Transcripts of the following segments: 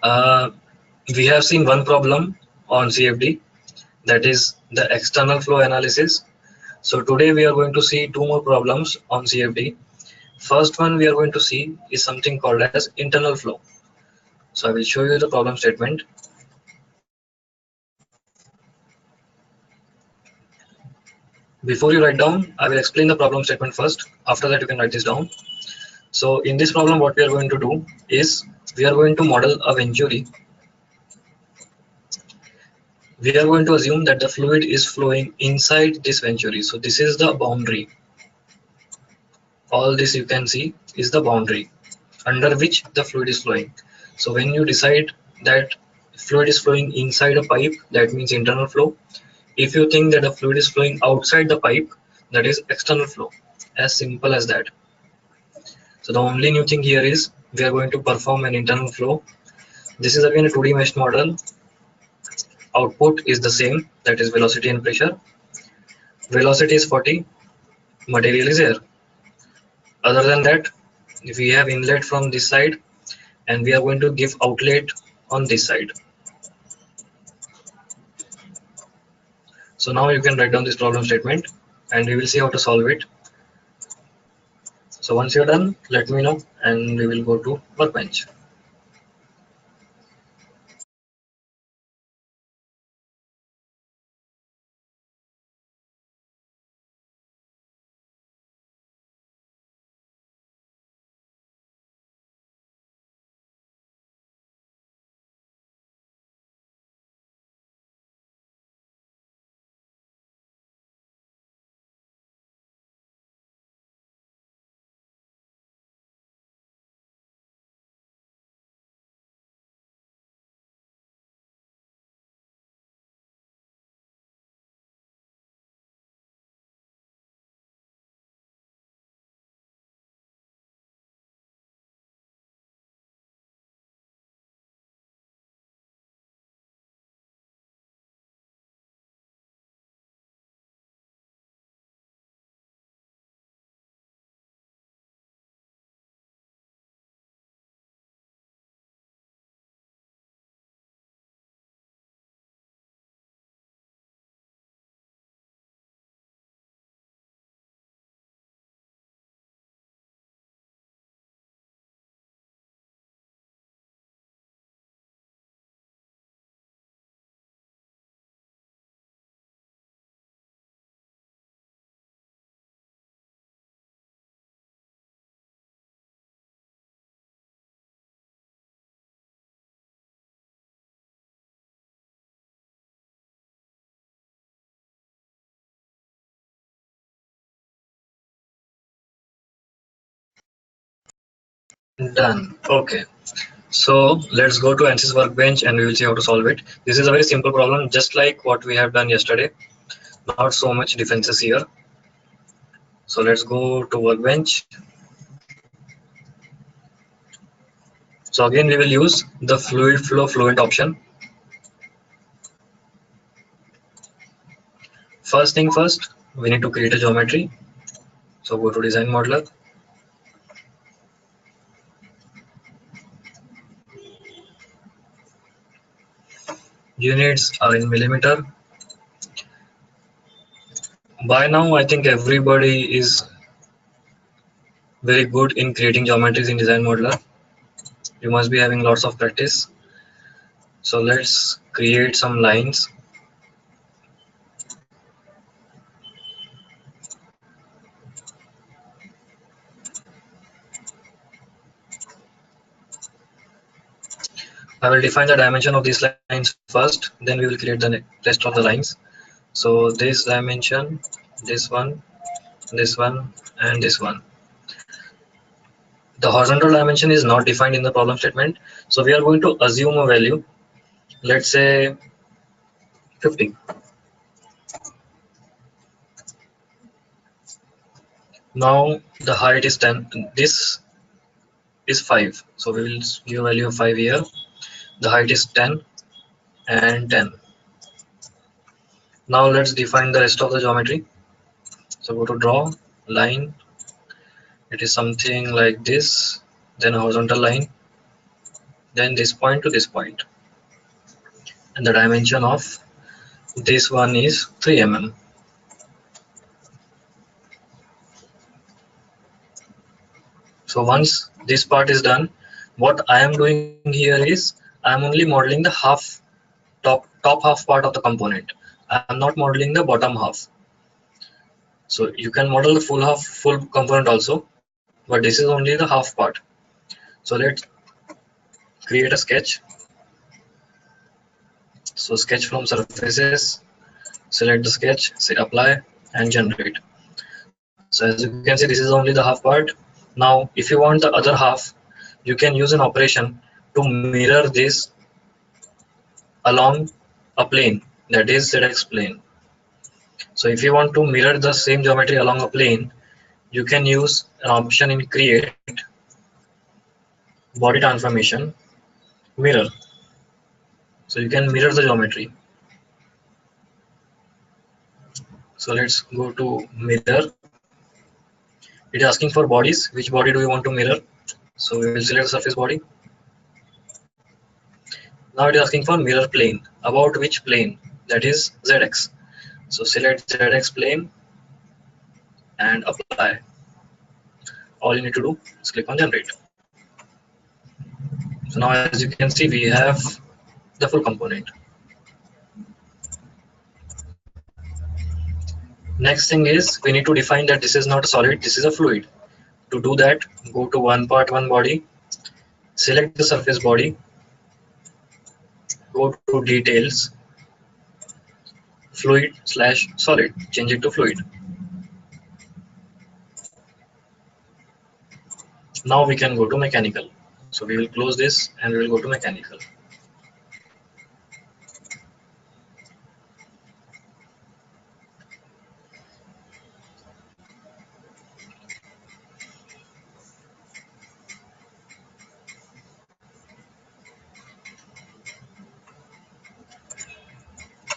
Uh, we have seen one problem on CFD, that is the external flow analysis. So today we are going to see two more problems on CFD. First one we are going to see is something called as internal flow. So I will show you the problem statement. Before you write down, I will explain the problem statement first. After that you can write this down. So in this problem what we are going to do is we are going to model a venturi. We are going to assume that the fluid is flowing inside this venturi. So this is the boundary. All this you can see is the boundary under which the fluid is flowing. So when you decide that fluid is flowing inside a pipe, that means internal flow. If you think that the fluid is flowing outside the pipe, that is external flow. As simple as that. So the only new thing here is we are going to perform an internal flow. This is again a 2D mesh model. Output is the same, that is velocity and pressure. Velocity is 40, material is air. Other than that, if we have inlet from this side and we are going to give outlet on this side. So now you can write down this problem statement and we will see how to solve it. So once you're done, let me know and we will go to workbench. Done. Okay. So let's go to ANSYS workbench and we will see how to solve it. This is a very simple problem, just like what we have done yesterday. Not so much differences here. So let's go to workbench. So again we will use the fluid flow fluent option. First thing first, we need to create a geometry. So go to design modeler. Units are in millimeter. By now I think everybody is very good in creating geometries in design modeler. You must be having lots of practice. So let's create some lines. I will define the dimension of these lines first, then we will create the rest of the lines. So this dimension, this one, and this one. The horizontal dimension is not defined in the problem statement, so we are going to assume a value, let's say 50. Now the height is 10, this is 5, so we will give a value of 5 here. The height is 10 and 10. Now let's define the rest of the geometry. So go to draw line, it is something like this, then a horizontal line, then this point to this point, and the dimension of this one is 3 mm. So once this part is done, what I am doing here is I am only modeling the top half part of the component. I am not modeling the bottom half. So you can model the full component also, but this is only the half part. So let's create a sketch. So sketch from surfaces, select the sketch, say apply and generate. So as you can see, this is only the half part. Now if you want the other half, you can use an operation to mirror this along a plane, that is ZX plane. So if you want to mirror the same geometry along a plane, you can use an option in create body transformation mirror. So you can mirror the geometry. So let's go to mirror. It is asking for bodies. Which body do you want to mirror? So we will select the surface body. Now it is asking for mirror plane. About which plane? That is ZX. So select ZX plane and apply. All you need to do is click on generate. So now as you can see, we have the full component. Next thing is we need to define that this is not a solid, this is a fluid. To do that, go to one part, one body, select the surface body, go to details, fluid slash solid, change it to fluid. Now we can go to mechanical. So we will close this and we will go to mechanical.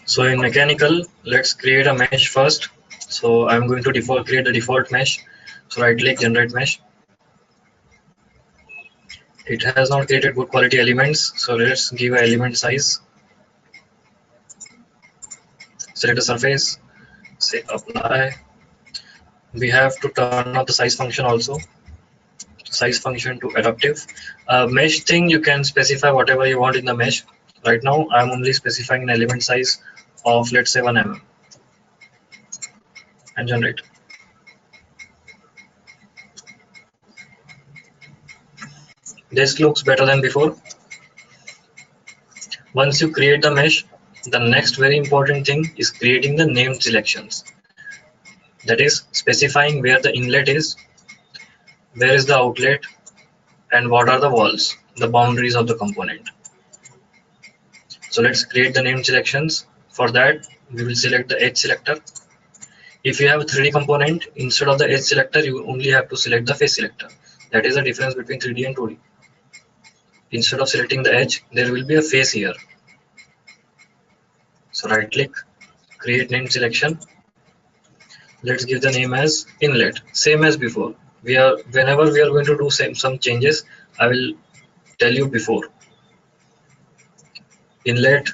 So in mechanical, let's create a mesh first. So I'm going to create the default mesh. So right click, generate mesh. It has not created good quality elements. So let's give an element size. Select the surface, say apply. We have to turn off the size function also. Size function to adaptive. Mesh thing, you can specify whatever you want in the mesh. Right now, I'm only specifying an element size of let's say 1 mm and generate. This looks better than before. Once you create the mesh, the next very important thing is creating the named selections. That is specifying where the inlet is, where is the outlet, and what are the walls, the boundaries of the component. So let's create the named selections. For that, we will select the edge selector. If you have a 3D component, instead of the edge selector, you only have to select the face selector. That is the difference between 3D and 2D. Instead of selecting the edge, there will be a face here. So right click, create name selection. Let's give the name as inlet, same as before. Whenever we are going to do some changes, I will tell you before. Inlet,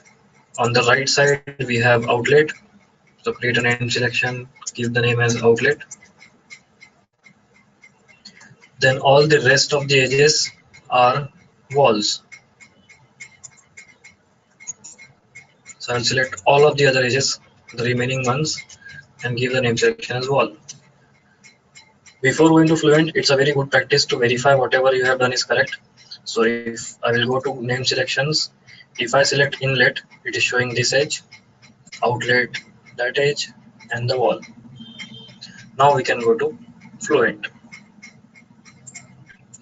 on the right side we have outlet. So create a name selection, give the name as outlet. Then all the rest of the edges are walls. So I'll select all of the other edges, the remaining ones, and give the name selection as wall. Before going to Fluent, it's a very good practice to verify whatever you have done is correct. So if I will go to name selections, if I select inlet, it is showing this edge, outlet, that edge, and the wall. Now we can go to Fluent.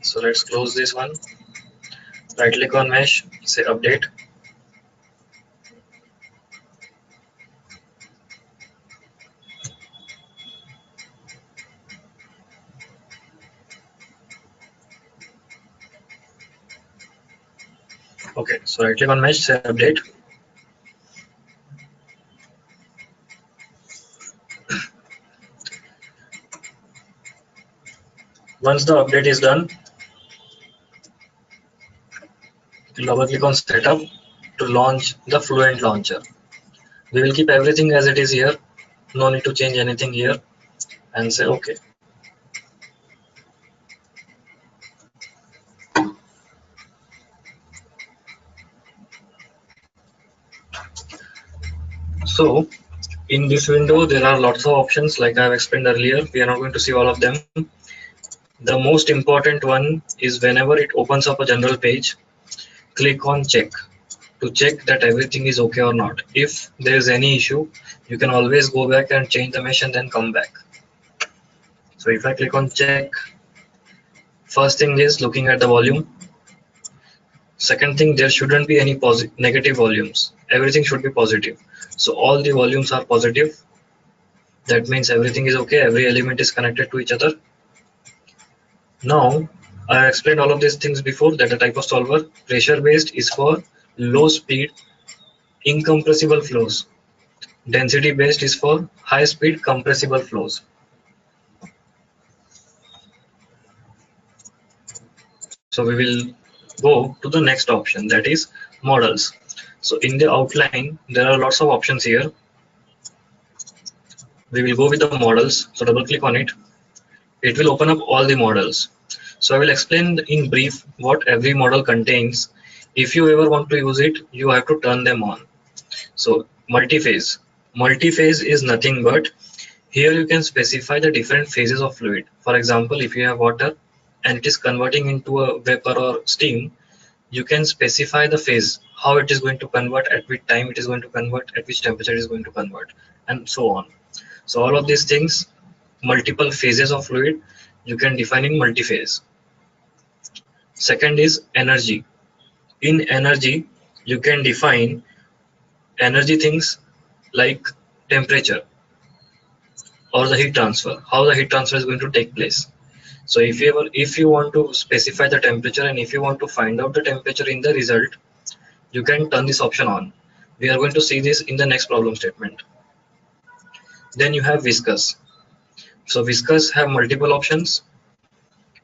So let's close this one. Right click on mesh, say update. Okay, so right click on mesh, say update. Once the update is done, Double click on setup to launch the Fluent launcher. We will keep everything as it is here. No need to change anything here, and say OK. So in this window, there are lots of options like I have explained earlier. We are not going to see all of them. The most important one is whenever it opens up a general page, click on check to check that everything is okay or not. If there is any issue, you can always go back and change the mesh and then come back. So if I click on check, first thing is looking at the volume. Second thing, there shouldn't be any negative volumes. Everything should be positive. So all the volumes are positive. That means everything is okay. Every element is connected to each other. Now, I explained all of these things before that a type of solver, pressure based, is for low speed incompressible flows. Density based is for high speed compressible flows. So we will go to the next option, that is models. So in the outline, there are lots of options here. We will go with the models. So double click on it. It will open up all the models. So I will explain in brief what every model contains. If you ever want to use it, you have to turn them on. So multi-phase. Multi-phase is nothing but here you can specify the different phases of fluid. For example, if you have water and it is converting into a vapor or steam, you can specify the phase, how it is going to convert, at which time it is going to convert, at which temperature it is going to convert, and so on. So all of these things, multiple phases of fluid, you can define in multi-phase. Second is energy. In energy, you can define energy things like temperature or the heat transfer, how the heat transfer is going to take place. So if you want to specify the temperature and if you want to find out the temperature in the result, you can turn this option on. We are going to see this in the next problem statement. Then you have viscous. So viscous have multiple options.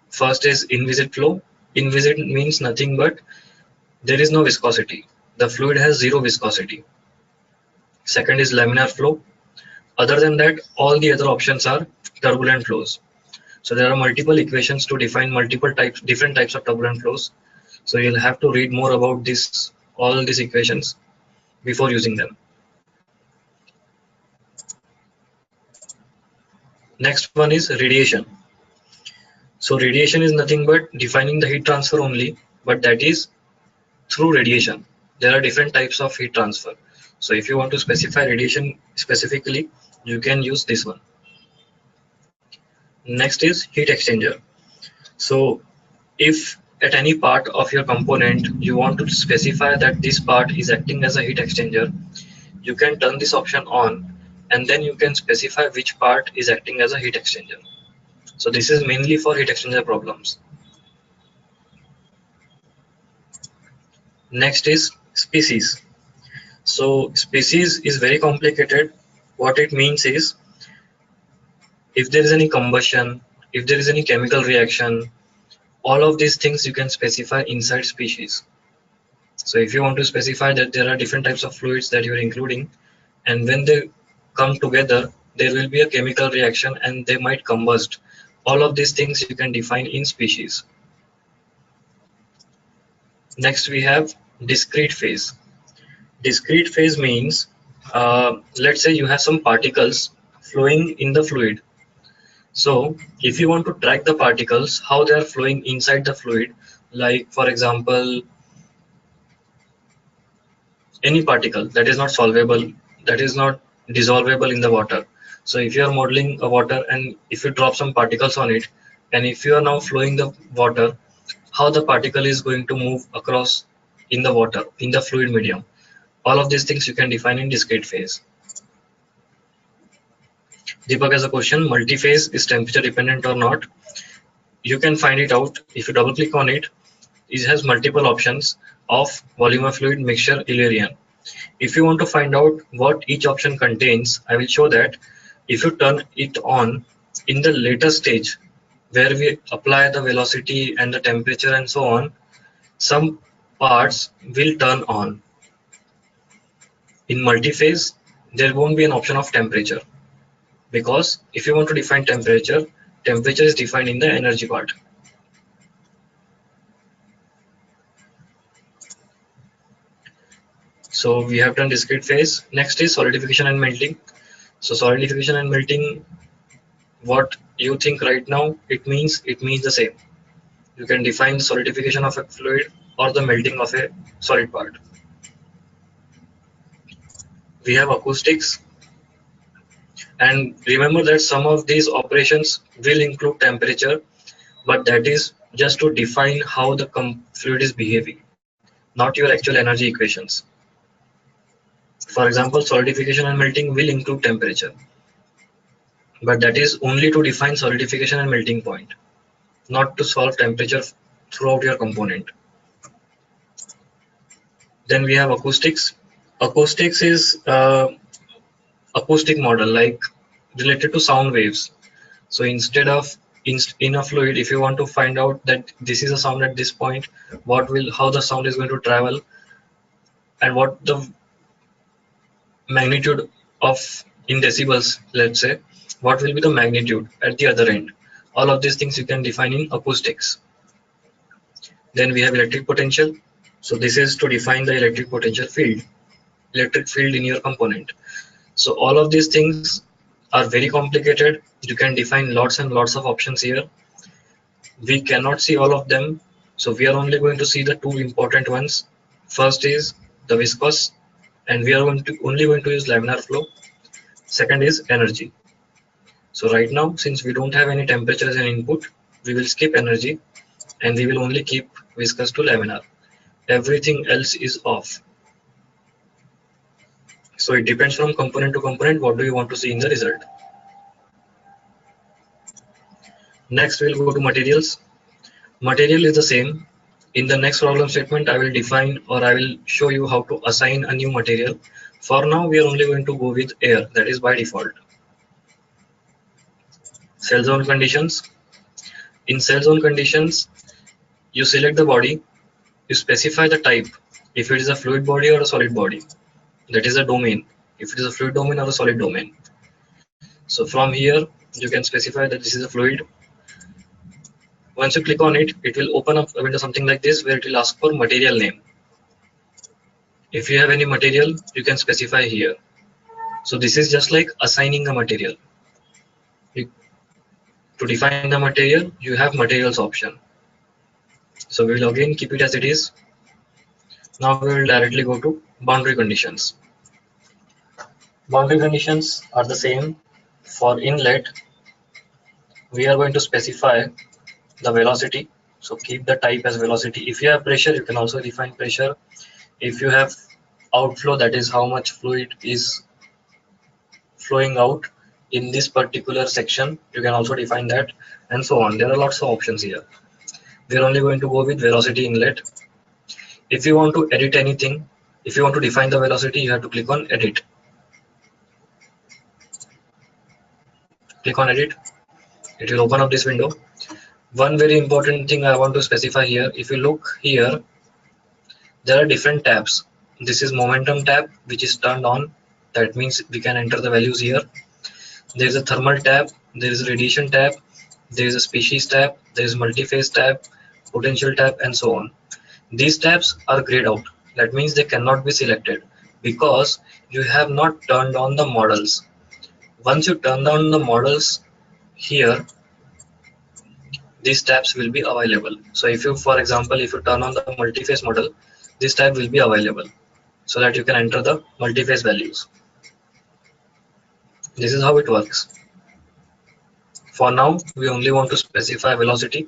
First is inviscid flow. Inviscid means nothing but there is no viscosity. The fluid has zero viscosity. Second is laminar flow. Other than that, all the other options are turbulent flows. So there are multiple equations to define different types of turbulent flows. So you'll have to read more about all these equations before using them. Next one is radiation. So radiation is nothing but defining the heat transfer only, but that is through radiation. There are different types of heat transfer. So if you want to specify radiation specifically, you can use this one. Next is heat exchanger. So if at any part of your component you want to specify that this part is acting as a heat exchanger, you can turn this option on and then you can specify which part is acting as a heat exchanger. So this is mainly for heat exchanger problems. Next is species. So species is very complicated. What it means is if there is any combustion, if there is any chemical reaction, all of these things you can specify inside species. So if you want to specify that there are different types of fluids that you are including, and when they come together, there will be a chemical reaction and they might combust. All of these things you can define in species. Next we have discrete phase. Discrete phase means, let's say you have some particles flowing in the fluid. So if you want to track the particles, how they are flowing inside the fluid, like for example, any particle that is not solvable, that is not dissolvable in the water. So if you are modeling a water and if you drop some particles on it, and if you are now flowing the water, how the particle is going to move across in the water, in the fluid medium. All of these things you can define in discrete phase. Deepak has a question, multi-phase is temperature dependent or not? You can find it out if you double click on it. It has multiple options of volume of fluid, mixture, ELEATION. If you want to find out what each option contains, I will show that if you turn it on in the later stage where we apply the velocity and the temperature and so on, some parts will turn on. In multi-phase, there won't be an option of temperature, because if you want to define temperature, temperature is defined in the energy part. So we have done discrete phase. Next is solidification and melting. So solidification and melting, what you think right now, it means the same. You can define the solidification of a fluid or the melting of a solid part. We have acoustics, and remember that some of these operations will include temperature, but that is just to define how the fluid is behaving, not your actual energy equations. For example, solidification and melting will include temperature, but that is only to define solidification and melting point, not to solve temperature throughout your component. Then we have acoustics. Acoustics is acoustic model, like related to sound waves. So instead of in a fluid, if you want to find out that this is a sound at this point, how the sound is going to travel, and what the magnitude of in decibels, let's say, what will be the magnitude at the other end. All of these things you can define in acoustics. Then we have electric potential. So this is to define the electric field in your component. So all of these things are very complicated. You can define lots and lots of options here. We cannot see all of them, so we are only going to see the two important ones. First is the viscous, and we are only going to use laminar flow. Second is energy. So right now, since we don't have any temperature as an input, we will skip energy and we will only keep viscous to laminar. Everything else is off. So it depends from component to component, what do you want to see in the result. Next we'll go to materials. Material is the same. In the next problem statement, I will define, or I will show you how to assign a new material. For now, we are only going to go with air, that is by default. Cell zone conditions. In cell zone conditions, you select the body, you specify the type, if it is a fluid body or a solid body. That is a domain, if it is a fluid domain or a solid domain. So from here, you can specify that this is a fluid. Once you click on it, it will open up a window something like this, where it will ask for material name. If you have any material, you can specify here. So this is just like assigning a material. To define the material, you have materials option. So we will again keep it as it is. Now we will directly go to boundary conditions. Boundary conditions are the same. For inlet, we are going to specify the velocity. So keep the type as velocity. If you have pressure, you can also define pressure. If you have outflow, that is how much fluid is flowing out in this particular section, you can also define that, and so on. There are lots of options here. We are only going to go with velocity inlet. If you want to edit anything, if you want to define the velocity, you have to click on edit. Click on edit. It will open up this window. One very important thing I want to specify here, if you look here, there are different tabs. This is momentum tab, which is turned on. That means we can enter the values here. There is a thermal tab, there is a radiation tab, there is a species tab, there is multi-phase tab, potential tab, and so on. These tabs are grayed out. That means they cannot be selected because you have not turned on the models. Once you turn on the models here, these tabs will be available. So if you, for example, if you turn on the multi-phase model, this tab will be available so that you can enter the multi-phase values. This is how it works. For now, we only want to specify velocity.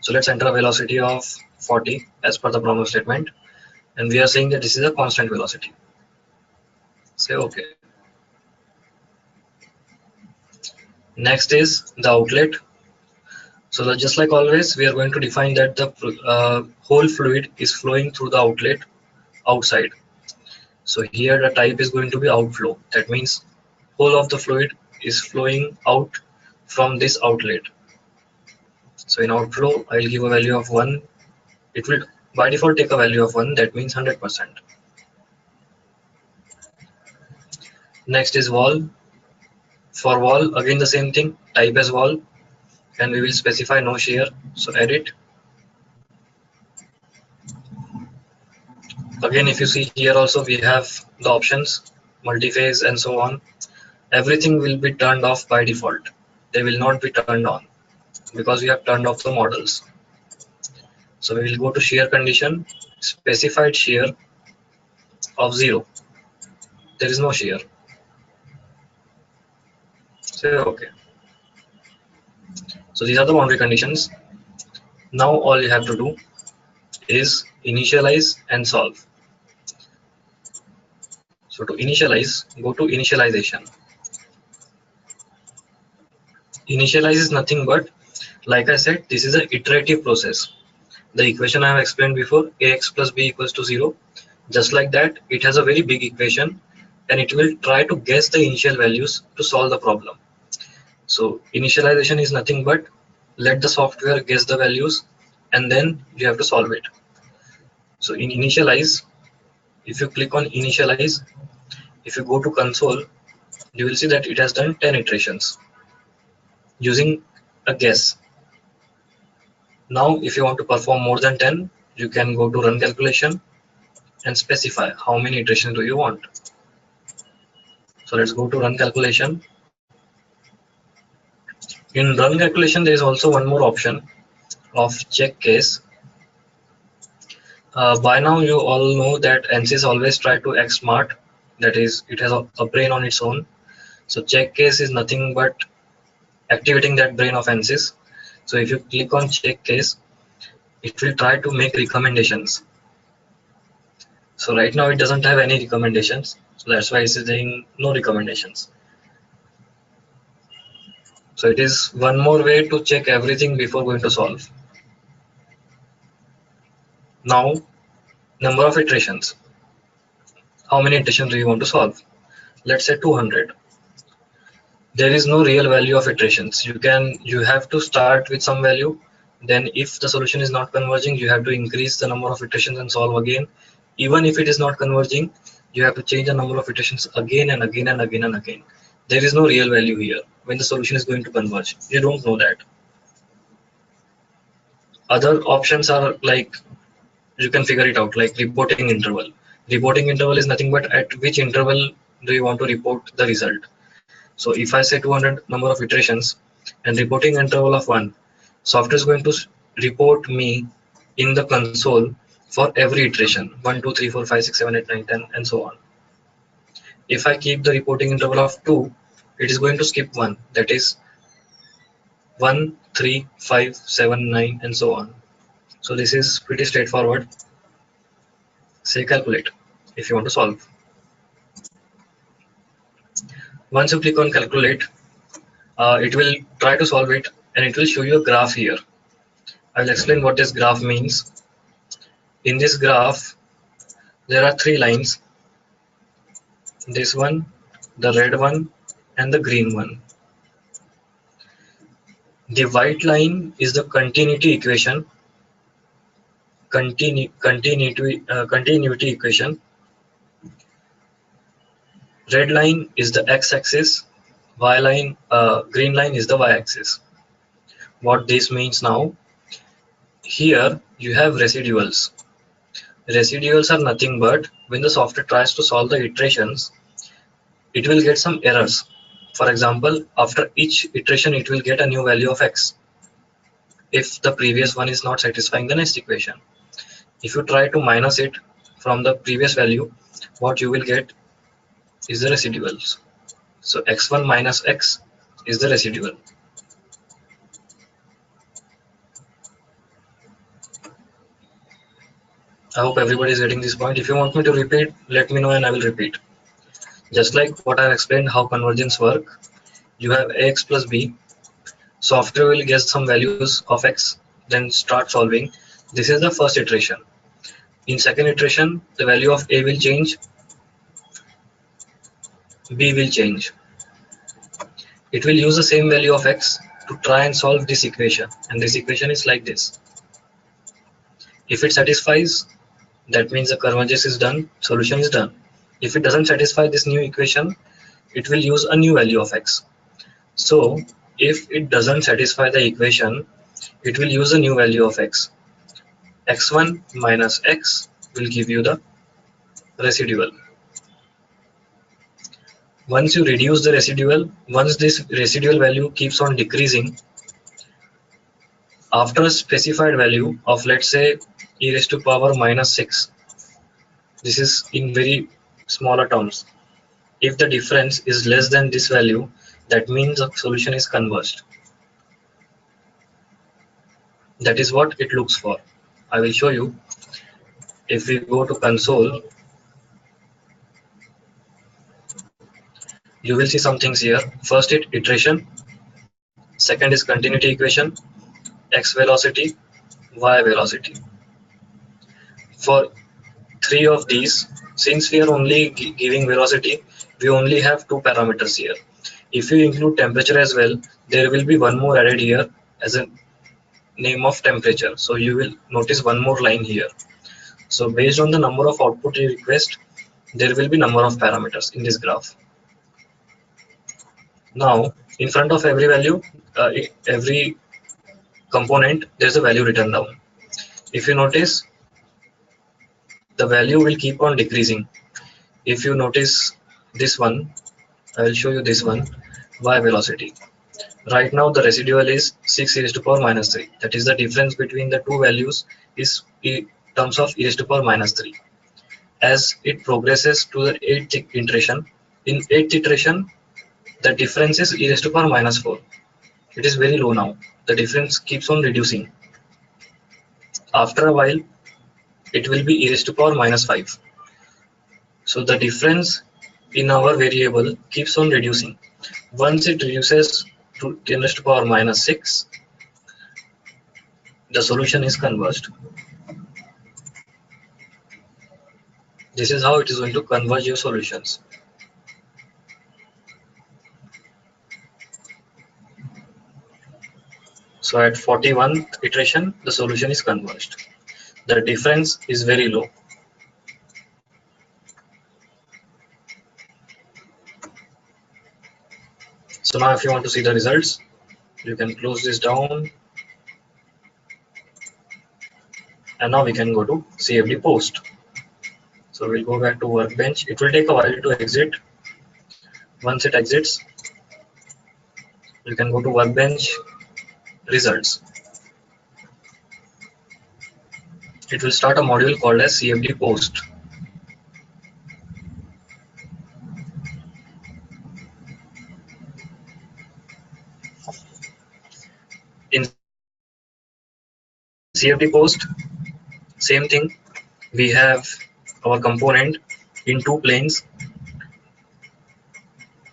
So let's enter a velocity of 40 as per the problem statement. And we are saying that this is a constant velocity. Say OK. Next is the outlet. So that just like always, we are going to define that the whole fluid is flowing through the outlet outside. So here the type is going to be outflow. That means whole of the fluid is flowing out from this outlet. So in outflow, I will give a value of 1. It will By default, take a value of 1, that means 100%. Next is wall. For wall, again the same thing, type as wall, and we will specify no shear. So edit. Again, if you see here also, we have the options, multi-phase and so on. Everything will be turned off by default. They will not be turned on because we have turned off the models. So we will go to shear condition, specified shear of 0. There is no shear. Say OK. So these are the boundary conditions. Now all you have to do is initialize and solve. So to initialize, go to initialization. Initialize is nothing but, like I said, this is an iterative process. The equation I have explained before, ax plus b equals to 0. Just like that, it has a very big equation and it will try to guess the initial values to solve the problem. So initialization is nothing but let the software guess the values and then you have to solve it. So in initialize, if you click on initialize, if you go to console, you will see that it has done 10 iterations using a guess. Now if you want to perform more than 10, you can go to run calculation and specify how many iterations do you want. So let's go to run calculation. In run calculation, there is also one more option of check case. By now you all know that ANSYS always try to act smart, that is, it has a brain on its own. So check case is nothing but activating that brain of ANSYS. So if you click on check case, it will try to make recommendations. So right now it doesn't have any recommendations, so that's why it's saying no recommendations. So it is one more way to check everything before going to solve. Now, number of iterations. How many iterations do you want to solve? Let's say 200. There is no real value of iterations. You have to start with some value. Then if the solution is not converging, you have to increase the number of iterations and solve again. Even if it is not converging, you have to change the number of iterations again and again and again and again. There is no real value here when the solution is going to converge. You don't know that. Other options are like, you can figure it out, like reporting interval. Reporting interval is nothing but at which interval do you want to report the result. So if I say 200 number of iterations and reporting interval of 1, software is going to report me in the console for every iteration 1, 2, 3, 4, 5, 6, 7, 8, 9, 10 and so on. If I keep the reporting interval of 2, it is going to skip 1, that is 1, 3, 5, 7, 9 and so on. So this is pretty straightforward. Say calculate if you want to solve. Once you click on calculate, it will try to solve it and it will show you a graph here. I'll explain what this graph means. In this graph, there are 3 lines. This one, the red one, and the green one. The white line is the continuity equation. Continuity equation. Red line is the x-axis. Green line is the y-axis. What this means now? Here you have residuals. Residuals are nothing but when the software tries to solve the iterations, it will get some errors. For example, after each iteration, it will get a new value of x if the previous one is not satisfying the next equation. If you try to minus it from the previous value, what you will get is the residuals. So x1 minus x is the residual. I hope everybody is getting this point. If you want me to repeat, let me know and I will repeat. Just like what I have explained how convergence work, you have ax plus b. Software will guess some values of x, then start solving. This is the first iteration. In second iteration, the value of a will change, b will change. It will use the same value of x to try and solve this equation, and this equation is like this. If it satisfies, that means the convergence is done, solution is done. If it doesn't satisfy this new equation, it will use a new value of x. So if it doesn't satisfy the equation, it will use a new value of x. x1 minus x will give you the residual. Once you reduce the residual, once this residual value keeps on decreasing, after a specified value of, let's say, e raised to power minus 6, this is in very smaller terms. If the difference is less than this value, that means the solution is converged. That is what it looks for. I will show you. If we go to console, you will see some things here. First is iteration, second is continuity equation, x velocity, y velocity. For three of these, since we are only giving velocity, we only have two parameters here. If you include temperature as well, there will be one more added here as a name of temperature. So you will notice one more line here. So based on the number of output you request, there will be number of parameters in this graph. Now, in front of every value, every component, there's a value written down. If you notice, the value will keep on decreasing. If you notice this one, I will show you this one, y velocity. Right now the residual is 6 e raised to power minus 3. That is the difference between the two values is in terms of e raised to power minus 3. As it progresses to the 8th iteration, in 8th iteration, the difference is e raised to power minus 4. It is very low now. The difference keeps on reducing. After a while, it will be e raised to power minus 5. So the difference in our variable keeps on reducing. Once it reduces to 10 raised to power minus 6, the solution is converged. This is how it is going to converge your solutions. So at 41st iteration, the solution is converged. The difference is very low. So now if you want to see the results, you can close this down. And now we can go to CFD post. So we'll go back to workbench. It will take a while to exit. Once it exits, you can go to workbench results. It will start a module called as CFD post. In CFD post, same thing. We have our component in two planes.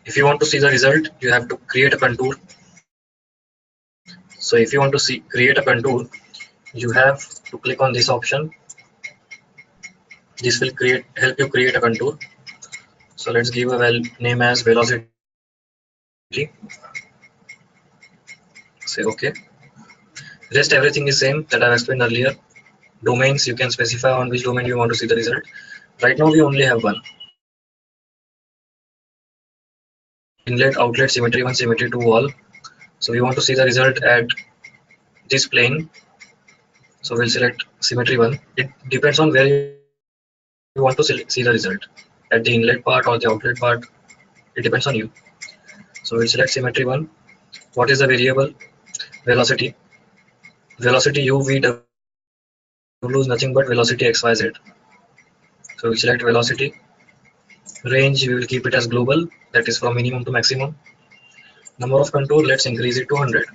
If you want to see the result, you have to create a contour. So if you want to create a contour, you have to click on this option. This will help you create a contour. So let's give a name as velocity. Say OK. Rest everything is same that I've explained earlier. Domains, you can specify on which domain you want to see the result. Right now we only have one. Inlet, outlet, symmetry 1, symmetry 2 wall. So we want to see the result at this plane. So we'll select symmetry 1. It depends on where you want to see the result. At the inlet part or the outlet part, it depends on you. So we'll select symmetry 1. What is the variable? Velocity. Velocity u, v, w is nothing but velocity x, y, z. So we select velocity. Range, we will keep it as global, that is from minimum to maximum. Number of contour, let's increase it to 100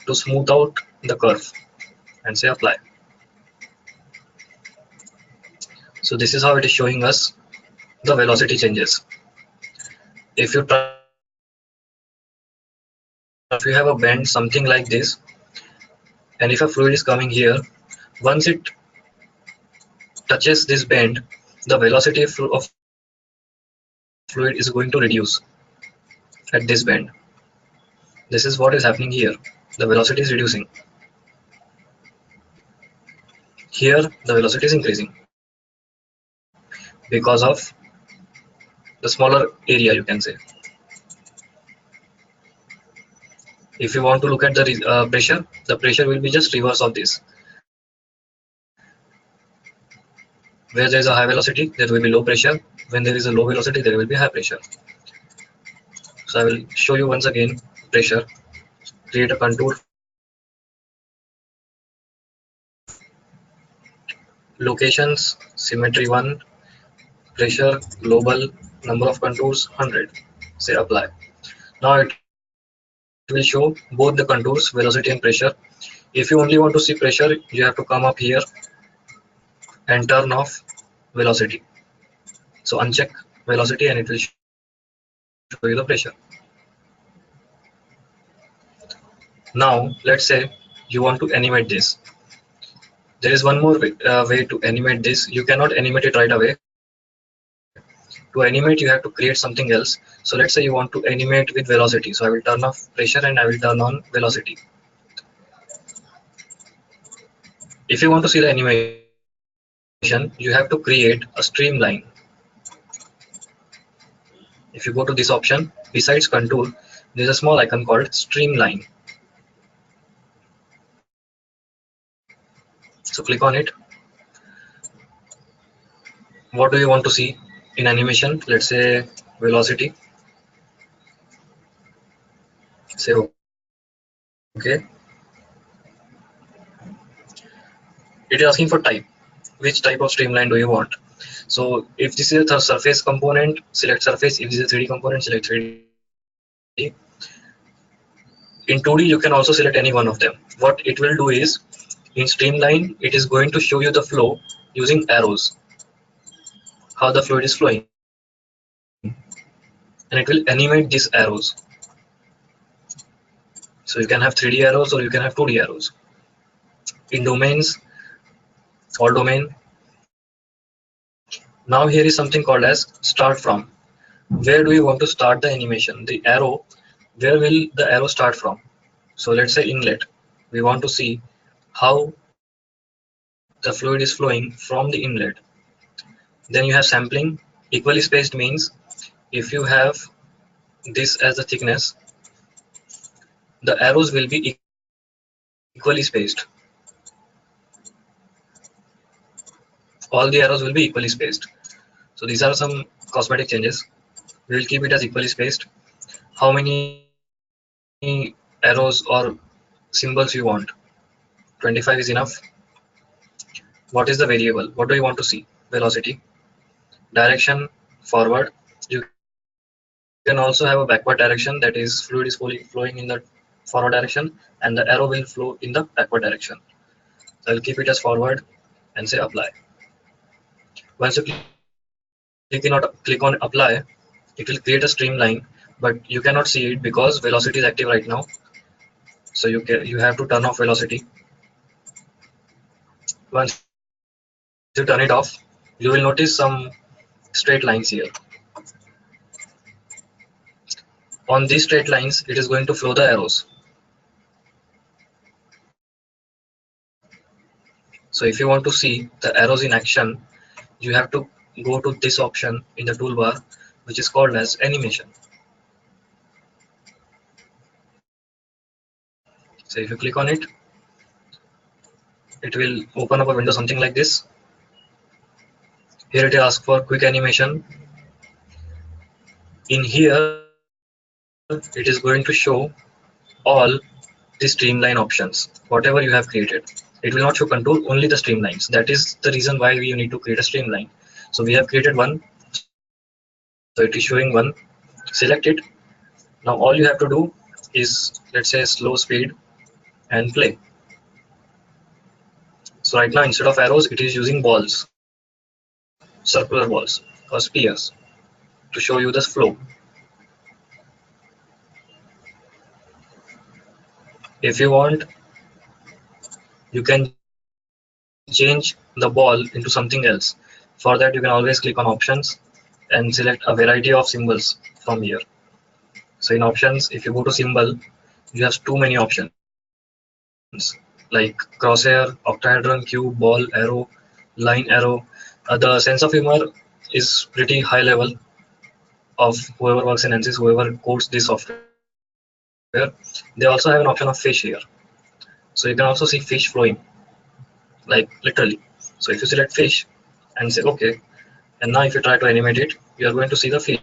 to smooth out the curve and say apply. So this is how it is showing us the velocity changes. If you have a bend something like this, and if a fluid is coming here, once it touches this bend, the velocity of fluid is going to reduce at this bend. This is what is happening here. The velocity is reducing. here the velocity is increasing because of the smaller area, you can say. If you want to look at the pressure will be just reverse of this. Where there is a high velocity, there will be low pressure. When there is a low velocity, there will be high pressure. So I will show you once again pressure. Create a contour. Locations, symmetry 1, pressure, global, number of contours 100. Say apply. Now it will show both the contours, velocity and pressure. If you only want to see pressure, you have to come up here and turn off velocity. So uncheck velocity and it will show you the pressure. Now let's say you want to animate this. There is one more way to animate this. You cannot animate it right away. To animate you have to create something else. So let's say you want to animate with velocity. So I will turn off pressure and I will turn on velocity. If you want to see the animation, you have to create a streamline. If you go to this option, besides contour, there is a small icon called streamline. So click on it. What do you want to see in animation? Let's say velocity. Say okay. It is asking for type. Which type of streamline do you want? So if this is a surface component, select surface. If this is a 3D component, select 3D. In 2D, you can also select any one of them. What it will do is, in streamline, it is going to show you the flow using arrows, how the fluid is flowing, and it will animate these arrows. So you can have 3D arrows or you can have 2D arrows. In domains, all domain. Now here is something called as start from. Where do you want to start the animation? The arrow, where will the arrow start from? So let's say inlet. We want to see how the fluid is flowing from the inlet. Then you have sampling. Equally spaced means if you have this as the thickness, the arrows will be equally spaced. All the arrows will be equally spaced. So these are some cosmetic changes. We will keep it as equally spaced. How many arrows or symbols you want? 25 is enough. What is the variable? What do you want to see? Velocity. Direction forward. You can also have a backward direction, that is fluid is flowing in the forward direction and the arrow will flow in the backward direction. So I'll keep it as forward and say apply. Once you click on apply, it will create a streamline, but you cannot see it because velocity is active right now. So you have to turn off velocity. Once you turn it off, you will notice some straight lines here. On these straight lines, it is going to flow the arrows. So if you want to see the arrows in action, you have to go to this option in the toolbar, which is called as animation. So if you click on it, it will open up a window something like this. Here it will ask for quick animation. In here, it is going to show all the streamline options, whatever you have created. It will not show contour, only the streamlines. That is the reason why we need to create a streamline. So we have created one, so it is showing one. Select it. Now all you have to do is, let's say, slow speed and play. So right now, instead of arrows, it is using balls, circular balls or spheres to show you the flow. If you want, you can change the ball into something else. For that, you can always click on options and select a variety of symbols from here. So in options, if you go to symbol, you have too many options. like crosshair, octahedron, cube, ball, arrow, line, arrow. The sense of humor is pretty high level of whoever works in ANSYS, whoever codes this software. They also have an option of fish here. So you can also see fish flowing, like literally. So if you select fish and say OK, and now if you try to animate it, you are going to see the fish.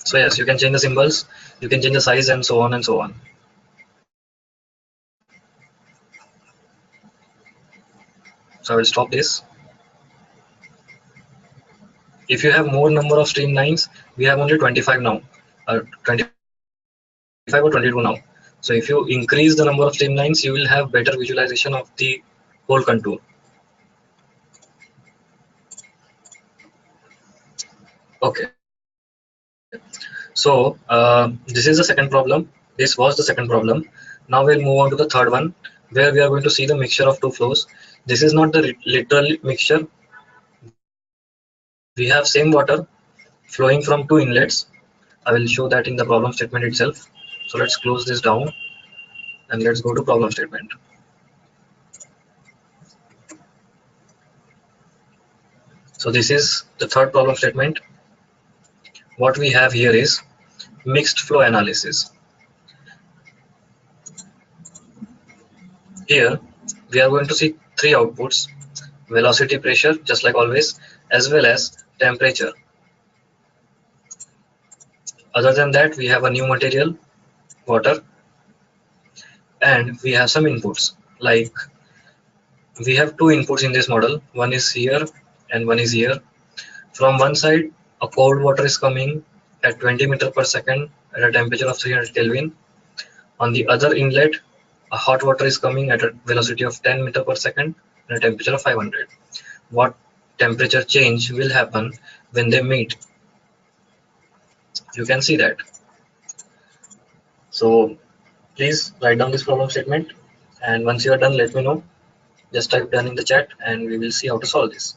So yes, you can change the symbols, you can change the size and so on and so on. So I will stop this. If you have more number of streamlines, we have only 25 now, 25 or 22 now. So if you increase the number of streamlines, you will have better visualization of the whole contour. Okay, so this is the second problem. This was the second problem. Now we'll move on to the third one, where we are going to see the mixture of two flows. This is not the literal mixture. We have same water flowing from two inlets. I will show that in the problem statement itself. So let's close this down and let's go to problem statement. So this is the third problem statement. What we have here is mixed flow analysis. Here we are going to see three outputs: velocity, pressure, just like always, as well as temperature. Other than that, we have a new material, water, and we have some inputs. Like we have two inputs in this model. One is here and one is here. From one side, a cold water is coming at 20 meter per second at a temperature of 300 Kelvin. On the other inlet, a hot water is coming at a velocity of 10 meter per second and a temperature of 500. What temperature change will happen when they meet? You can see that. So please write down this problem statement, and once you are done, let me know. Just type done in the chat and we will see how to solve this.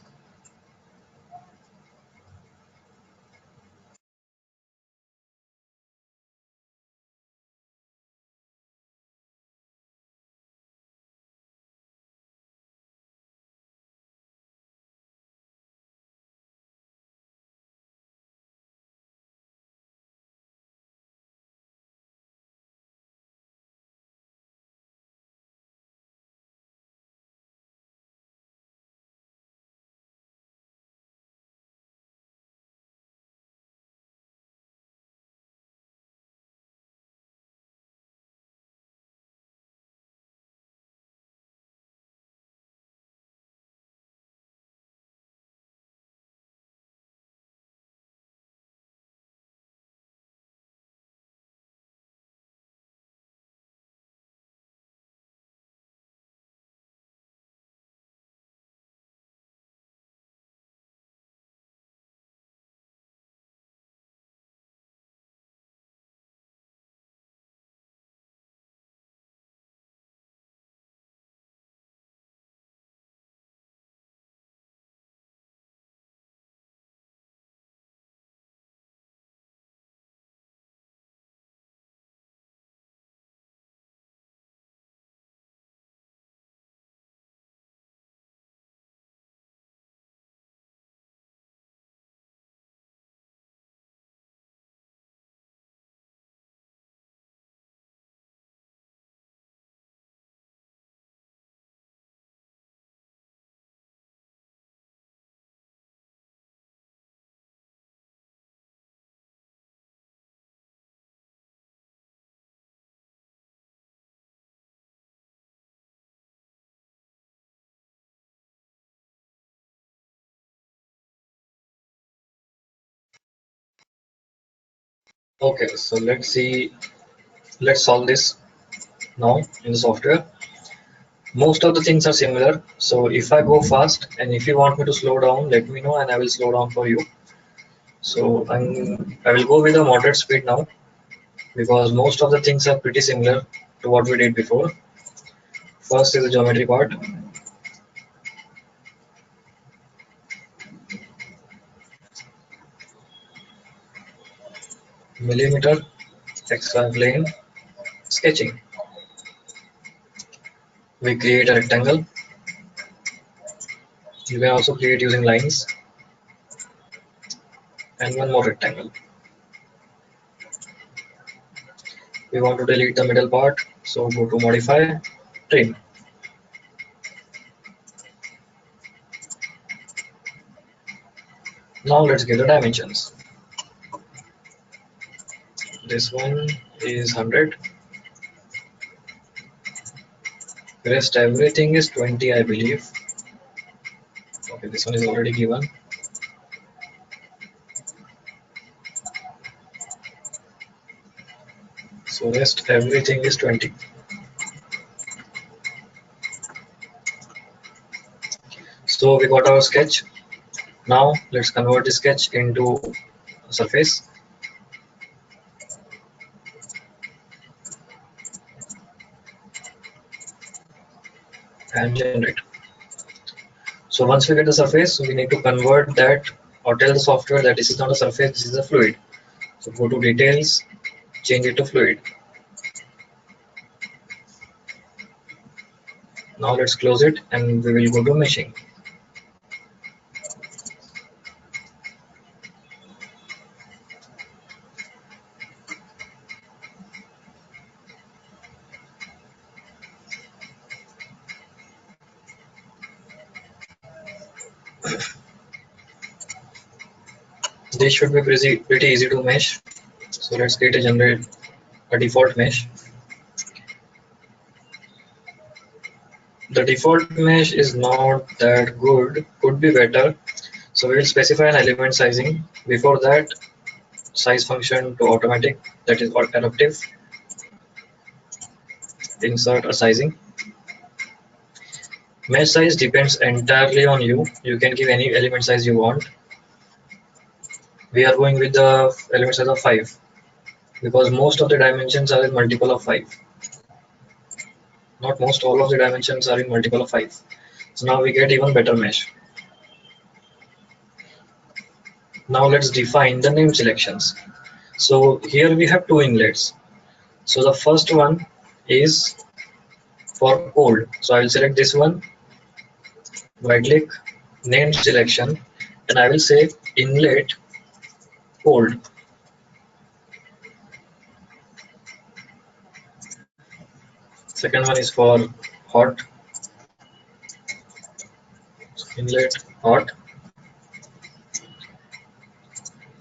Okay, so let's solve this now in the software. Most of the things are similar. So if I go fast and if you want me to slow down, let me know and I will slow down for you. So I will go with a moderate speed now because most of the things are pretty similar to what we did before. First is the geometry part. millimeter XY plane sketching. We create a rectangle. You can also create using lines, and one more rectangle. We want to delete the middle part, so go to modify, trim. Now let's give the dimensions. This one is 100. Rest everything is 20, I believe. Okay, this one is already given. So rest everything is 20. So we got our sketch. Now let's convert the sketch into a surface. And generate. So once we get the surface, we need to convert that or tell the software that this is not a surface, this is a fluid. So go to details, change it to fluid. Now let's close it and we will go to meshing. This should be pretty easy to mesh. So let's generate a default mesh. The default mesh is not that good, could be better. So we will specify an element sizing. Before that, size function to automatic, that is adaptive. Insert a sizing. Mesh size depends entirely on you. You can give any element size you want. We are going with the element size of 5 because most of the dimensions are in multiple of 5. Not most, all of the dimensions are in multiple of 5. So now we get even better mesh. Now let's define the name selections. So here we have two inlets. So the first one is for cold. So I will select this one, right click, name selection, and I will say inlet cold. Second one is for hot, inlet hot.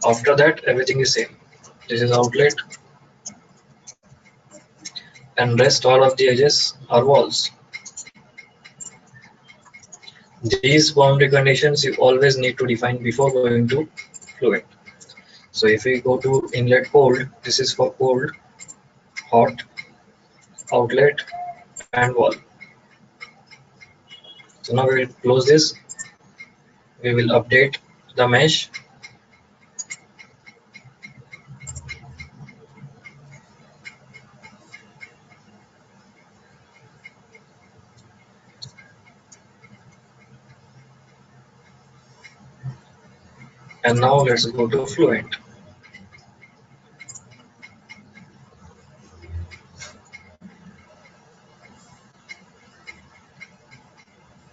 After that, everything is same. This is outlet, and rest all of the edges are walls. These boundary conditions you always need to define before going to fluid. So if we go to inlet cold, this is for cold, hot, outlet, and wall. So now we will close this. We will update the mesh. And now let's go to Fluent.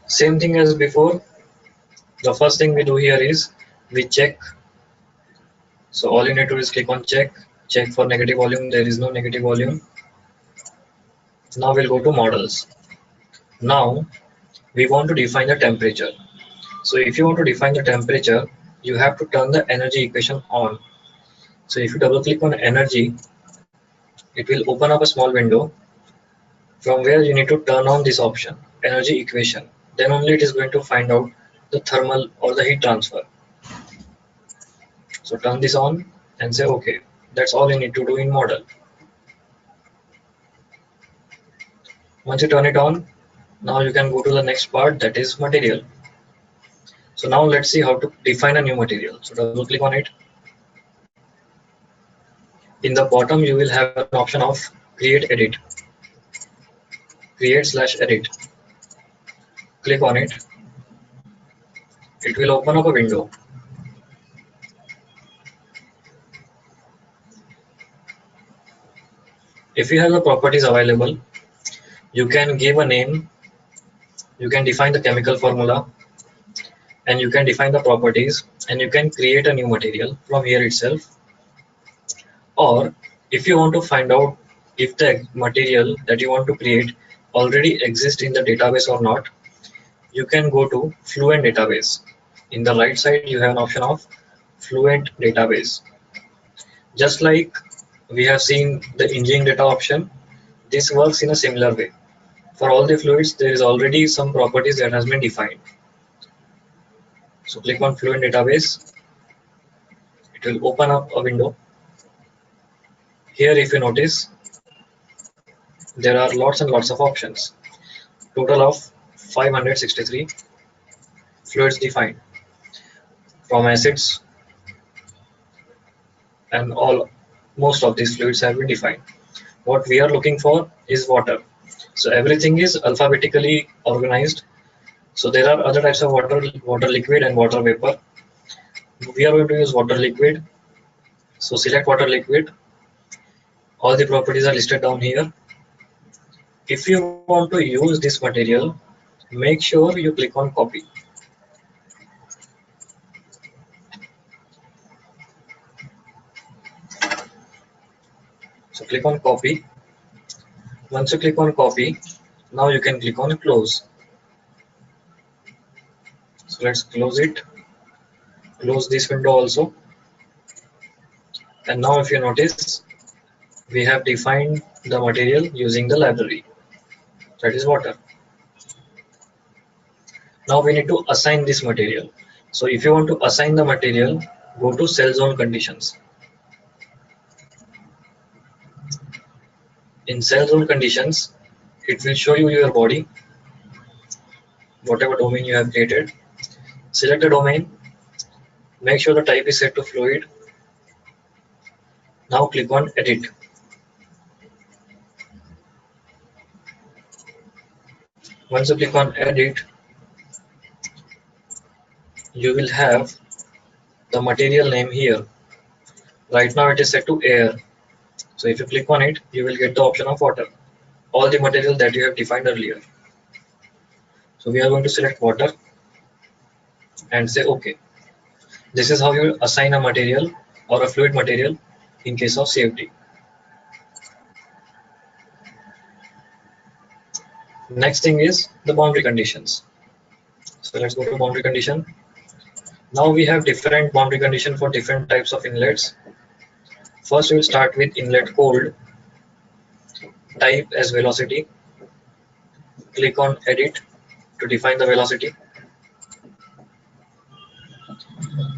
Same thing as before. The first thing we do here is we check. So all you need to do is click on check. Check for negative volume. There is no negative volume. Now we'll go to models. Now we want to define the temperature. So if you want to define the temperature, you have to turn the energy equation on. So if you double click on energy, it will open up a small window from where you need to turn on this option, energy equation. Then only it is going to find out the thermal or the heat transfer. So turn this on and say OK. That's all you need to do in model. Once you turn it on, now you can go to the next part, that is material. So now let's see how to define a new material. So double click on it. In the bottom, you will have an option of create edit. Create/edit. Click on it. It will open up a window. If you have the properties available, you can give a name, you can define the chemical formula, and you can define the properties, and you can create a new material from here itself. Or if you want to find out if the material that you want to create already exists in the database or not, you can go to Fluent database. In the right side, you have an option of Fluent database. Just like we have seen the engineering data option, this works in a similar way. For all the fluids, there is already some properties that has been defined. So click on Fluent database. It will open up a window. Here, if you notice, there are lots and lots of options. Total of 563 fluids defined from acids, and all most of these fluids have been defined. What we are looking for is water. So everything is alphabetically organized. So there are other types of water, water liquid and water vapor. We are going to use water liquid. So select water liquid. All the properties are listed down here. If you want to use this material, make sure you click on copy. So click on copy. Once you click on copy, now you can click on close. So let's close it. Close this window also. And now if you notice, we have defined the material using the library, that is water. Now we need to assign this material. So if you want to assign the material, go to cell zone conditions. In cell zone conditions, it will show you your body, whatever domain you have created. Select the domain, make sure the type is set to fluid. Now click on edit. Once you click on edit, you will have the material name here. Right now it is set to air. So if you click on it, you will get the option of water, all the material that you have defined earlier. So we are going to select water and say OK. This is how you assign a material or a fluid material in case of safety. Next thing is the boundary conditions. So let's go to boundary condition. Now we have different boundary condition for different types of inlets. First we will start with inlet cold, type as velocity. Click on edit to define the velocity.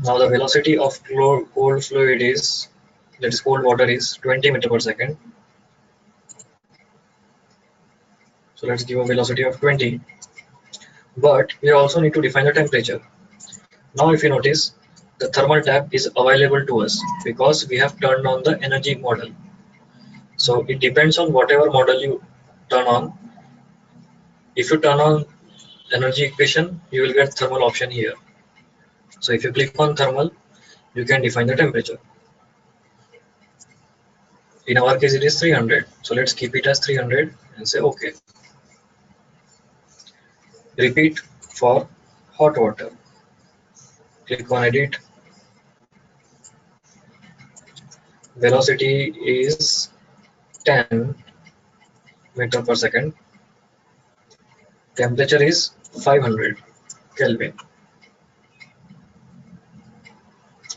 Now the velocity of cold fluid is, that is cold water, is 20 meter per second. So let's give a velocity of 20. But we also need to define the temperature. Now if you notice, the thermal tab is available to us because we have turned on the energy model. So it depends on whatever model you turn on. If you turn on energy equation, you will get thermal option here. So if you click on thermal, you can define the temperature. In our case, it is 300. So let's keep it as 300 and say OK. Repeat for hot water. Click on edit. Velocity is 10 meter per second. Temperature is 500 Kelvin.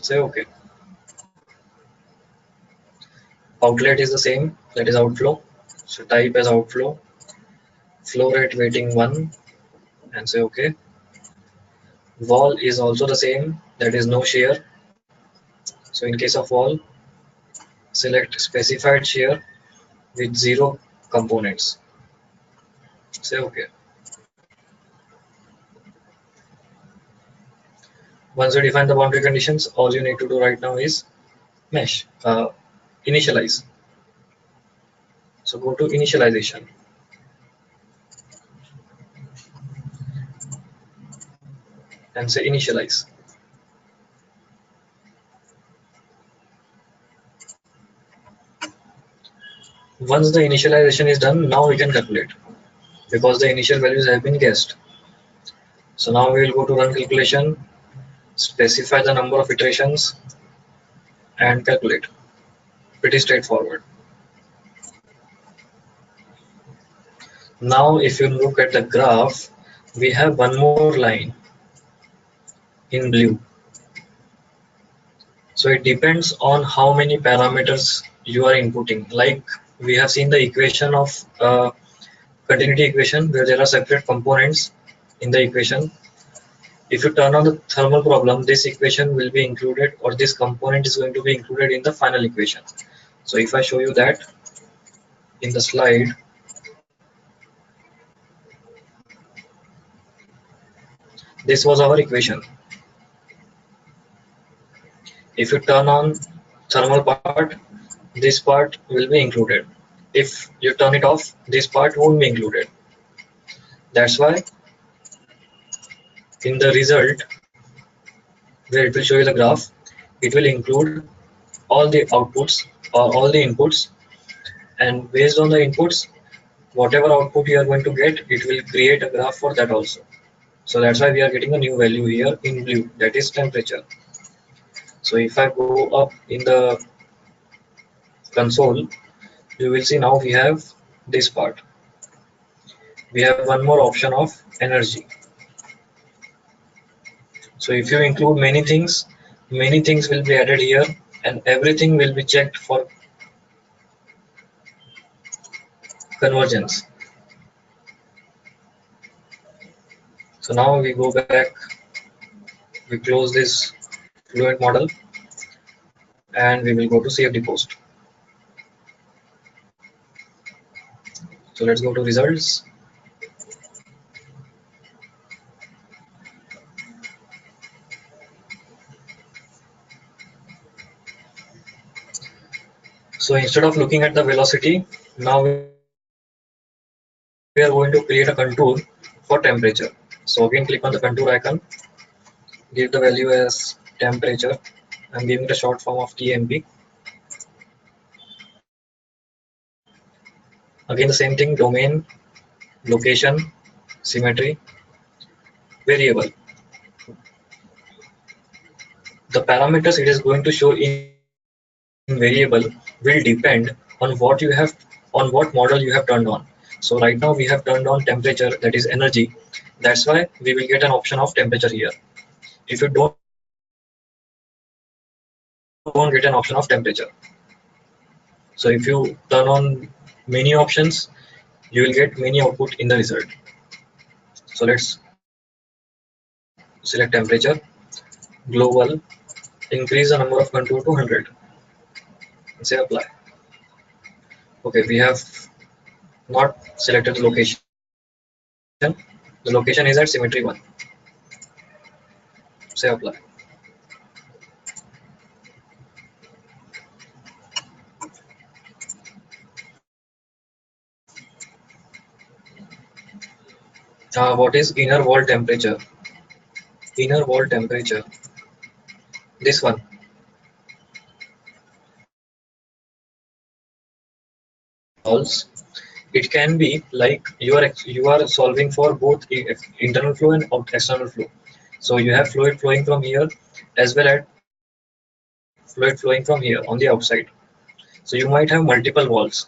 Say OK. Outlet is the same, that is outflow. So type as outflow. Flow rate weighting 1 and say OK. Wall is also the same, that is no shear. So in case of wall, select specified shear with 0 components. Say OK. Once you define the boundary conditions, all you need to do right now is initialize. So go to initialization. And say initialize. Once the initialization is done, now we can calculate because the initial values have been guessed. So now we will go to run calculation, specify the number of iterations and calculate. Pretty straightforward. Now if you look at the graph, we have one more line in blue. So it depends on how many parameters you are inputting. Like we have seen the equation of continuity equation where there are separate components in the equation. If you turn on the thermal problem, this equation will be included, or this component is going to be included in the final equation. So if I show you that in the slide, this was our equation. If you turn on thermal part, this part will be included. If you turn it off, this part won't be included. That's why in the result, where it will show you the graph, it will include all the outputs or all the inputs, and based on the inputs, whatever output you are going to get, it will create a graph for that also. So that's why we are getting a new value here in blue, that is temperature. So if I go up in the console, you will see now we have this part. We have one more option of energy. So if you include many things will be added here, and everything will be checked for convergence. So now we go back, we close this fluent model, and we will go to CFD post. So let's go to results. So instead of looking at the velocity, now we are going to create a contour for temperature. So again, click on the contour icon, give the value as temperature. I'm giving it a short form of TMP. Again, the same thing, domain, location, symmetry, variable. The parameters it is going to show in variable will depend on what model you have turned on. So right now we have turned on temperature, that is energy. That's why we will get an option of temperature here. If you don't get an option of temperature, so if you turn on many options, you will get many output in the result. So let's select temperature, global, increase the number of contour to 100 and say apply. Okay, we have not selected the location. The location is at symmetry 1. Say apply. What is inner wall temperature? Inner wall temperature, this one. Walls, it can be like you are solving for both internal flow and external flow. So you have fluid flowing from here as well as fluid flowing from here on the outside. So you might have multiple walls.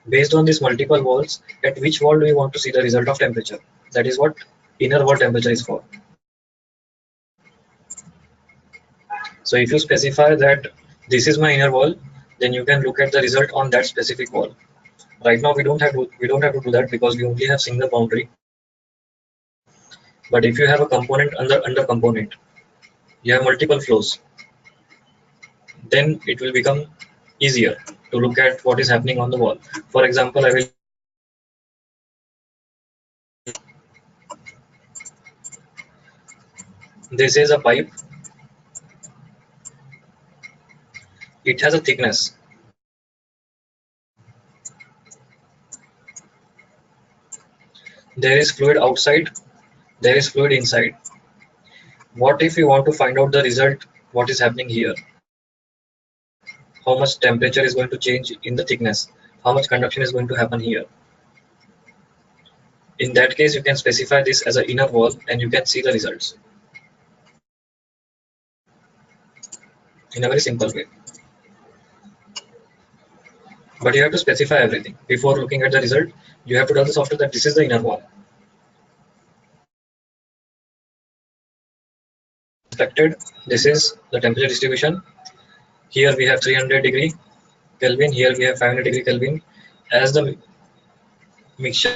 Based on these multiple walls, at which wall do you want to see the result of temperature? That is what inner wall temperature is for. So if you specify that this is my inner wall, then you can look at the result on that specific wall. Right now we don't have to do that because we only have single boundary. But if you have a component under component, you have multiple flows, then it will become easier to look at what is happening on the wall. For example, I will give you an example. This is a pipe. It has a thickness. There is fluid outside, there is fluid inside. What if you want to find out the result, what is happening here? How much temperature is going to change in the thickness? how much conduction is going to happen here. In that case, you can specify this as an inner wall and you can see the results in a very simple way. But you have to specify everything. Before looking at the result, you have to tell the software that this is the inner wall. Inspected, this is the temperature distribution. Here we have 300 degree Kelvin, here we have 500 degree Kelvin. As the mixture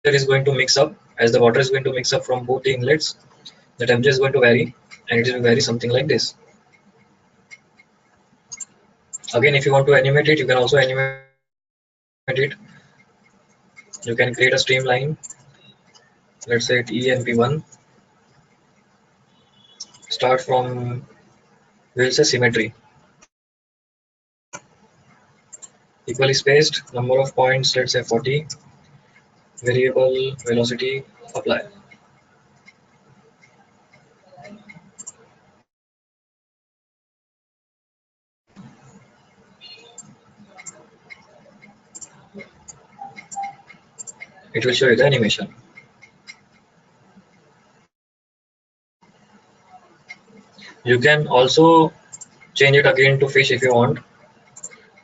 is going to mix up, as the water is going to mix up from both the inlets, the temperature is going to vary and it will vary something like this. Again, if you want to animate it, you can also animate it. You can create a streamline, let's say it EMP1, start from, we'll say symmetry, equally spaced, number of points, let's say 40, variable velocity, apply. It will show you the animation. You can also change it again to fish if you want,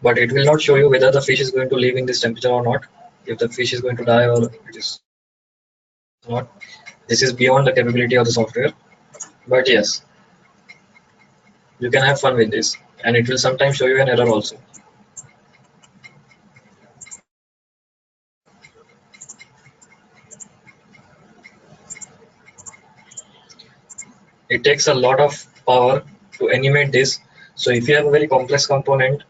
but it will not show you whether the fish is going to live in this temperature or not, if the fish is going to die or it is not. This is beyond the capability of the software, but yes, you can have fun with this, and it will sometimes show you an error also. It takes a lot of power to animate this. So if you have a very complex component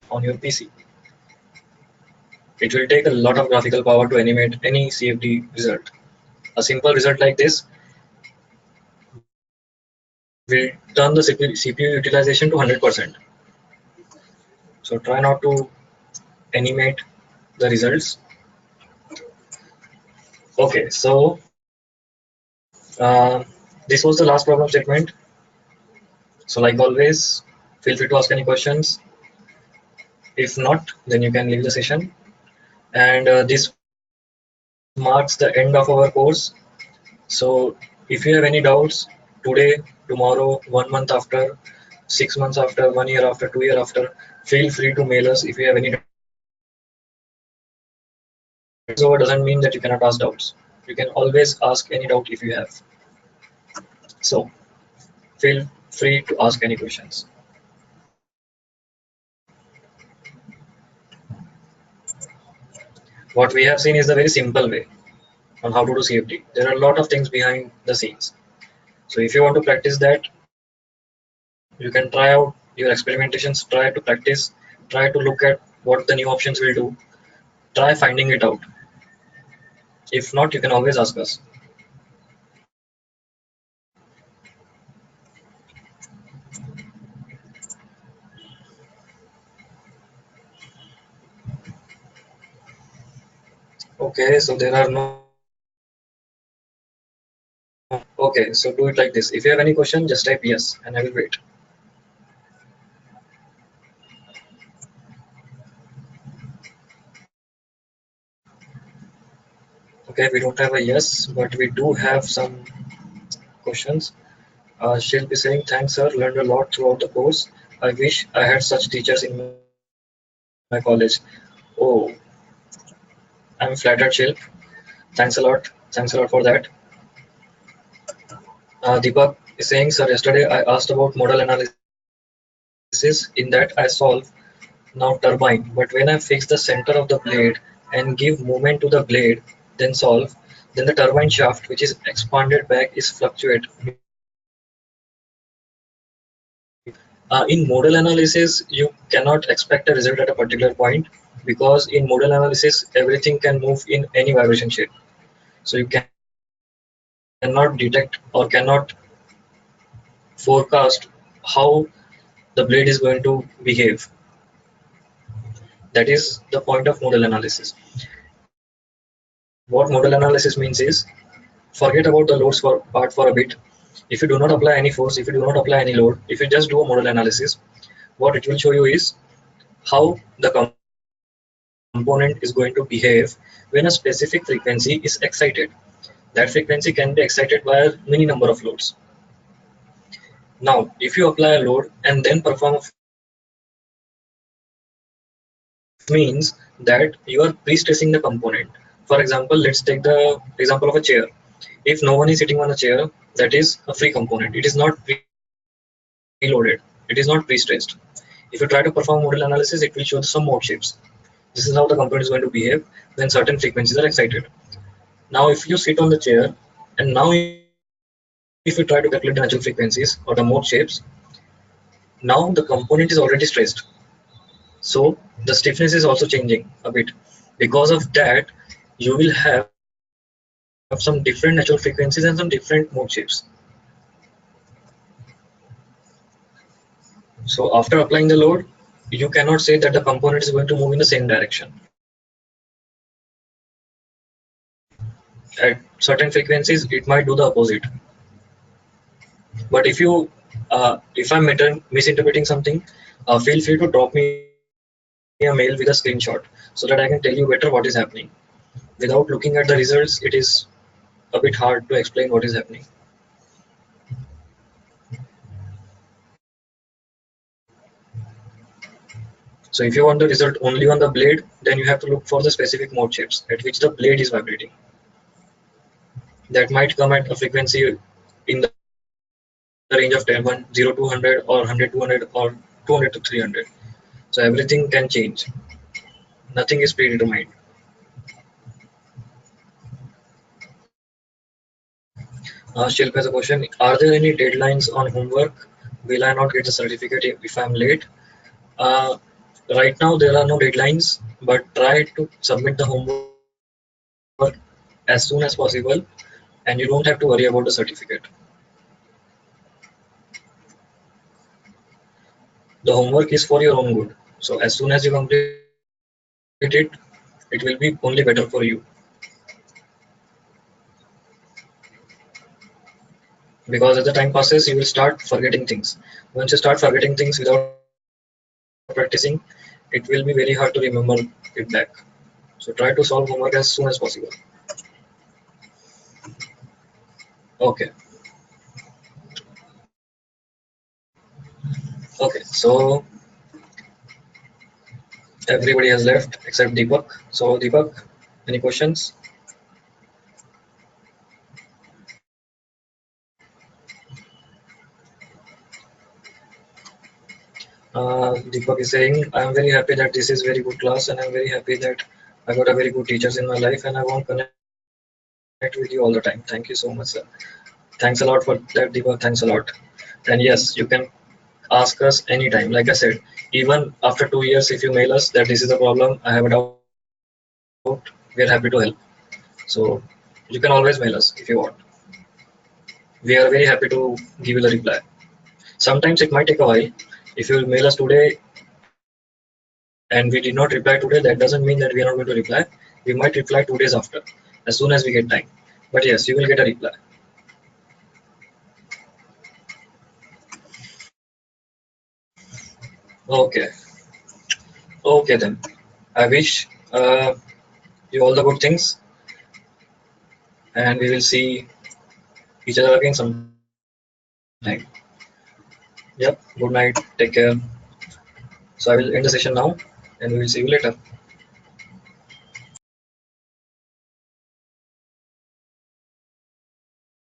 on your PC, it will take a lot of graphical power to animate any CFD result. A simple result like this will turn the CPU utilization to 100%. So try not to animate the results. Okay, so this was the last problem statement. So like always, feel free to ask any questions. If not, then you can leave the session. And this marks the end of our course. So if you have any doubts today, tomorrow, 1 month after, 6 months after, 1 year after, 2 year after, feel free to mail us if you have any doubts. So it doesn't mean that you cannot ask doubts. You can always ask any doubt if you have. So feel free to ask any questions. What we have seen is the very simple way on how to do CFD. There are a lot of things behind the scenes. So if you want to practice that, you can try out your experimentations, try to practice, try to look at what the new options will do, try finding it out. If not, you can always ask us. Okay, so there are no. Okay, so do it like this. If you have any question, just type yes and I will wait. Okay, we don't have a yes, but we do have some questions. She'll be saying, thanks, sir. Learned a lot throughout the course. I wish I had such teachers in my college. Oh, I'm flattered, Shilp. Thanks a lot. Thanks a lot for that. Deepak is saying, sir, yesterday I asked about modal analysis. In that I solve now turbine, but when I fix the center of the blade and give movement to the blade, then solve, then the turbine shaft, which is expanded back, is fluctuate between in modal analysis, you cannot expect a result at a particular point because in modal analysis, everything can move in any vibration shape. So you cannot detect or cannot forecast how the blade is going to behave. That is the point of modal analysis. What modal analysis means is forget about the loads part for a bit. If you do not apply any force, if you do not apply any load, if you just do a modal analysis, what it will show you is how the component is going to behave when a specific frequency is excited. That frequency can be excited by many number of loads. Now, if you apply a load and then perform a flip means that you are pre-stressing the component. For example, let's take the example of a chair. If no one is sitting on a chair, that is a free component. It is not preloaded. It is not pre-stressed. If you try to perform modal analysis, it will show some mode shapes. This is how the component is going to behave when certain frequencies are excited. Now, if you sit on the chair and now if you try to calculate the natural frequencies or the mode shapes, now the component is already stressed. So the stiffness is also changing a bit. Because of that, you will have some different natural frequencies and some different mode shapes. So after applying the load, you cannot say that the component is going to move in the same direction. At certain frequencies, it might do the opposite. But if I'm misinterpreting something, feel free to drop me a mail with a screenshot so that I can tell you better what is happening. Without looking at the results, it is a bit hard to explain what is happening. So if you want the result only on the blade, then you have to look for the specific mode shapes at which the blade is vibrating. That might come at a frequency in the range of 0 to 100 or 100 to 200 or 200 to 300. So everything can change. Nothing is predetermined. Shilpa has a question. Are there any deadlines on homework? Will I not get the certificate if I'm late? Uh, right now there are no deadlines, but try to submit the homework as soon as possible and you don't have to worry about the certificate. The homework is for your own good. So as soon as you complete it, it will be only better for you. Because as the time passes, you will start forgetting things. Once you start forgetting things without practicing, it will be very hard to remember it back. So try to solve homework as soon as possible. Okay. Okay. So everybody has left except Deepak. So Deepak, any questions? Deepak is saying, I am very happy that this is very good class and I am very happy that I got a very good teachers in my life and I want to connect with you all the time. Thank you so much, sir. Thanks a lot for that, Deepak. Thanks a lot. And yes, you can ask us anytime. Like I said, even after 2 years, if you mail us that this is the problem, I have a doubt, we are happy to help. So you can always mail us if you want. We are very happy to give you the reply. Sometimes it might take a while. If you mail us today and we did not reply today, that doesn't mean that we are not going to reply. We might reply 2 days after, as soon as we get time. But yes, you will get a reply. Okay, okay then. I wish you all the good things, and we will see each other again sometime. Yep. Good night. Take care. So I will end the session now, and we will see you later.